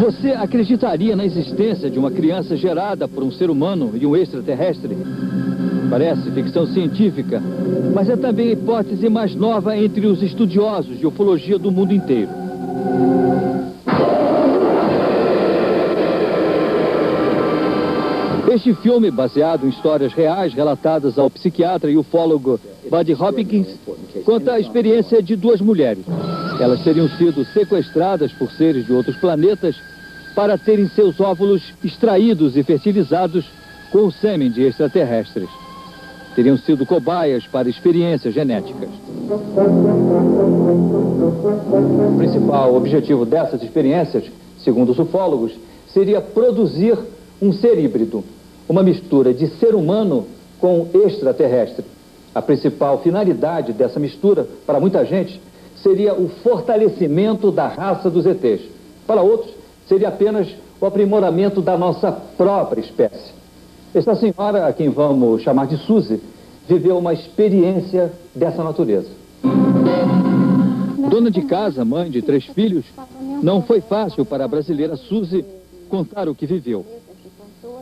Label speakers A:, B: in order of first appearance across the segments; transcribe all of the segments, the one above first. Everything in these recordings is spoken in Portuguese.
A: Você acreditaria na existência de uma criança gerada por um ser humano e um extraterrestre? Parece ficção científica, mas é também a hipótese mais nova entre os estudiosos de ufologia do mundo inteiro. Este filme, baseado em histórias reais relatadas ao psiquiatra e ufólogo Buddy Hopkins, conta a experiência de duas mulheres. Elas teriam sido sequestradas por seres de outros planetas para terem seus óvulos extraídos e fertilizados com o sêmen de extraterrestres. Teriam sido cobaias para experiências genéticas. O principal objetivo dessas experiências, segundo os ufólogos, seria produzir um ser híbrido, uma mistura de ser humano com extraterrestre. A principal finalidade dessa mistura, para muita gente, seria o fortalecimento da raça dos ETs. Para outros, seria apenas o aprimoramento da nossa própria espécie. Esta senhora, a quem vamos chamar de Suzy, viveu uma experiência dessa natureza. Dona de casa, mãe de 3 filhos, não foi fácil para a brasileira Suzy contar o que viveu.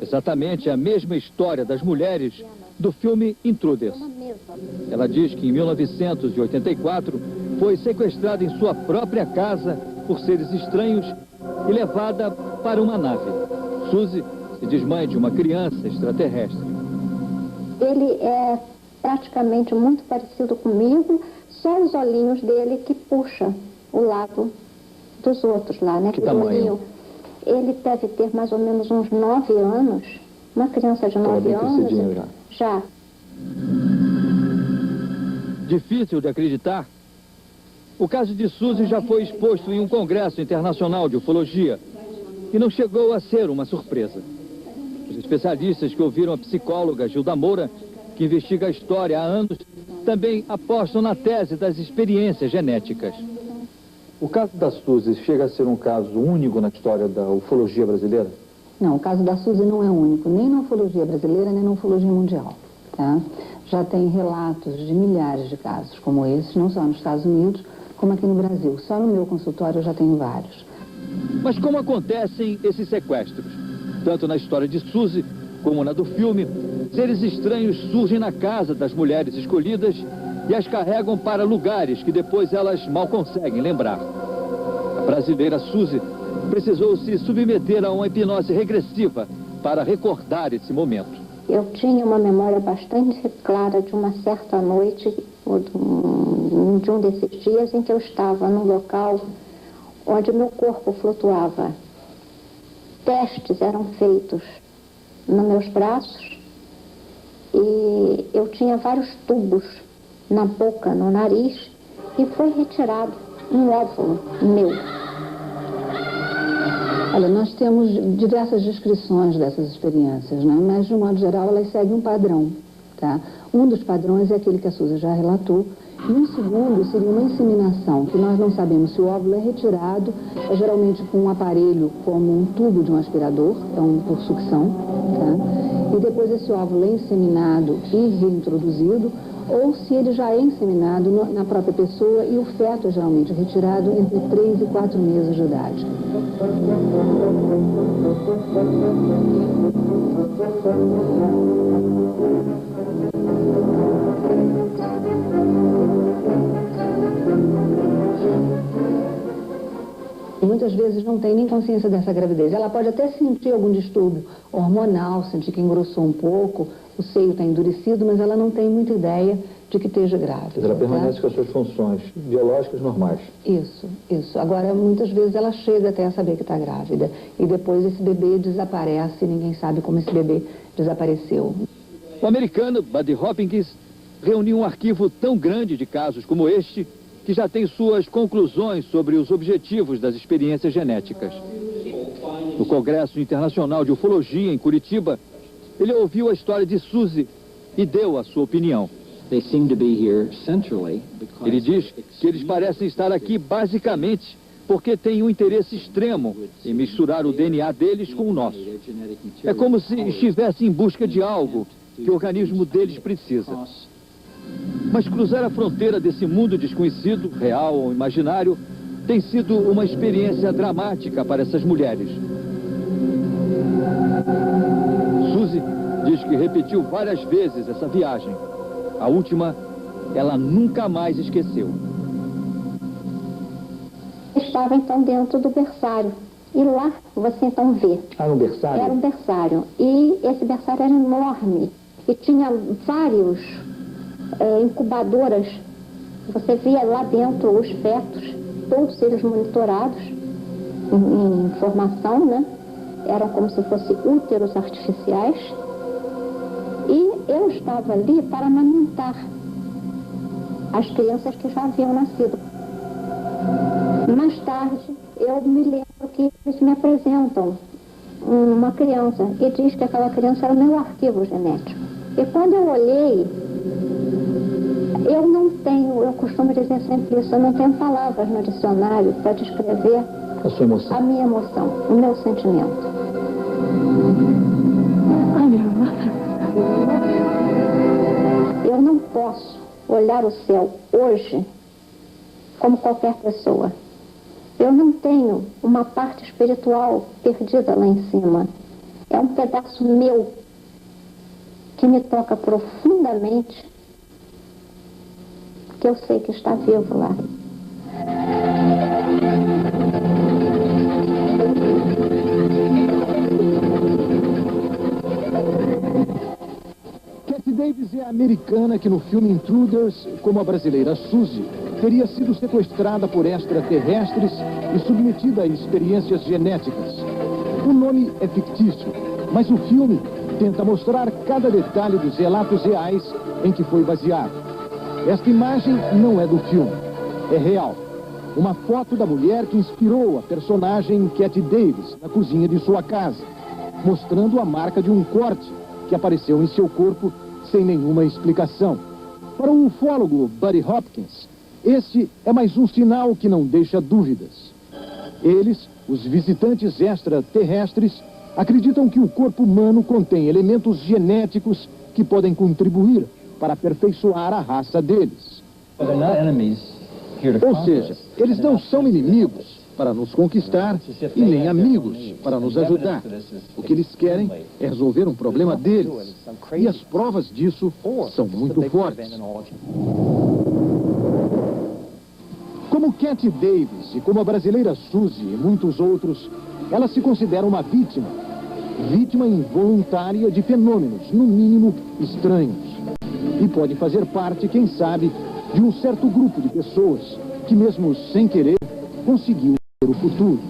A: Exatamente a mesma história das mulheres do filme Intruders. Ela diz que em 1984 foi sequestrada em sua própria casa por seres estranhos e levada para uma nave. Suzy se diz mãe de uma criança extraterrestre.
B: Ele é praticamente muito parecido comigo, só os olhinhos dele que puxa o lado dos outros lá, né?
A: Que tamanho?
B: Ele deve ter mais ou menos uns 9 anos, uma criança de 9 anos. Já.
A: Difícil de acreditar? O caso de Suzy já foi exposto em um congresso internacional de ufologia e não chegou a ser uma surpresa. Os especialistas que ouviram a psicóloga Gilda Moura, que investiga a história há anos, também apostam na tese das experiências genéticas. O caso da Suzy chega a ser um caso único na história da ufologia brasileira?
C: Não, o caso da Suzy não é único, nem na ufologia brasileira, nem na ufologia mundial. Tá? Já tem relatos de milhares de casos como esses, não só nos Estados Unidos, como aqui no Brasil. Só no meu consultório eu já tenho vários.
A: Mas como acontecem esses sequestros? Tanto na história de Suzy, como na do filme, seres estranhos surgem na casa das mulheres escolhidas e as carregam para lugares que depois elas mal conseguem lembrar. A brasileira Suzy precisou se submeter a uma hipnose regressiva para recordar esse momento.
B: Eu tinha uma memória bastante clara de uma certa noite, ou de um desses dias em que eu estava num local onde meu corpo flutuava. Testes eram feitos nos meus braços e eu tinha vários tubos na boca, no nariz, e foi retirado um óvulo meu.
C: Olha, nós temos diversas descrições dessas experiências, né? Mas, de um modo geral, elas seguem um padrão. Tá? Um dos padrões é aquele que a Suzy já relatou, e um segundo seria uma inseminação, que nós não sabemos se o óvulo é retirado, é geralmente com um aparelho como um tubo de um aspirador, por sucção, tá? E depois esse óvulo é inseminado e reintroduzido, ou se ele já é inseminado na própria pessoa e o feto é geralmente retirado entre 3 e 4 meses de idade. Muitas vezes não tem nem consciência dessa gravidez. Ela pode até sentir algum distúrbio hormonal, sentir que engrossou um pouco, o seio está endurecido, mas ela não tem muita ideia de que esteja grávida.
A: Ela permanece com as suas funções biológicas normais.
C: Isso. Agora, muitas vezes ela chega até a saber que está grávida. E depois esse bebê desaparece e ninguém sabe como esse bebê desapareceu.
A: O americano Buddy Hopkins reuniu um arquivo tão grande de casos como este, que já tem suas conclusões sobre os objetivos das experiências genéticas. No Congresso Internacional de Ufologia, em Curitiba, ele ouviu a história de Suzy e deu a sua opinião. Ele diz que eles parecem estar aqui basicamente porque têm um interesse extremo em misturar o DNA deles com o nosso. É como se estivessem em busca de algo que o organismo deles precisa. Mas cruzar a fronteira desse mundo desconhecido, real ou imaginário, tem sido uma experiência dramática para essas mulheres. Suzy diz que repetiu várias vezes essa viagem. A última, ela nunca mais esqueceu.
B: Estava então dentro do berçário. E lá você então vê.
A: Era um berçário?
B: Era um berçário. E esse berçário era enorme. E tinha vários incubadoras. Você via lá dentro os fetos, todos eles monitorados em formação, né? Eram como se fossem úteros artificiais. E eu estava ali para amamentar as crianças que já haviam nascido. Mais tarde, eu me lembro que eles me apresentam uma criança e diz que aquela criança era meu arquivo genético. E quando eu olhei, eu costumo dizer sempre isso, eu não tenho palavras no dicionário para descrever
A: a sua emoção,
B: a minha emoção, o meu sentimento.
C: Ai, minha mãe.
B: Eu não posso olhar o céu hoje como qualquer pessoa. Eu não tenho uma parte espiritual perdida lá em cima. É um pedaço meu que me toca profundamente, que eu sei que está vivo lá.
D: Kathy Davis é a americana que no filme Intruders, como a brasileira Suzy, teria sido sequestrada por extraterrestres e submetida a experiências genéticas. O nome é fictício, mas o filme tenta mostrar cada detalhe dos relatos reais em que foi baseado. Esta imagem não é do filme, é real. Uma foto da mulher que inspirou a personagem Kathy Davis na cozinha de sua casa, mostrando a marca de um corte que apareceu em seu corpo sem nenhuma explicação. Para o ufólogo Buddy Hopkins, este é mais um sinal que não deixa dúvidas. Eles, os visitantes extraterrestres, acreditam que o corpo humano contém elementos genéticos que podem contribuir para aperfeiçoar a raça deles. Ou seja, eles não são inimigos para nos conquistar e nem amigos para nos ajudar. O que eles querem é resolver um problema deles. E as provas disso são muito fortes. Como Kathy Davis e como a brasileira Suzy e muitos outros, ela se considera uma vítima. Vítima involuntária de fenômenos, no mínimo, estranhos. E pode fazer parte, quem sabe, de um certo grupo de pessoas que, mesmo sem querer, conseguiu ver o futuro.